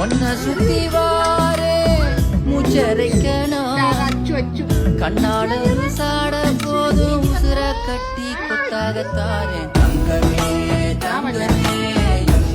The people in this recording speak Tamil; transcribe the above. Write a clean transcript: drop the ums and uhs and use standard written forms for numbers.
ஒன்ன சுத்தி வாரே மூச்சரைக்கணும் கண்ணால சாட போதும் உசுர கட்டி கொத்தாக தாரேன் தங்கமே தங்கமே எங்கள்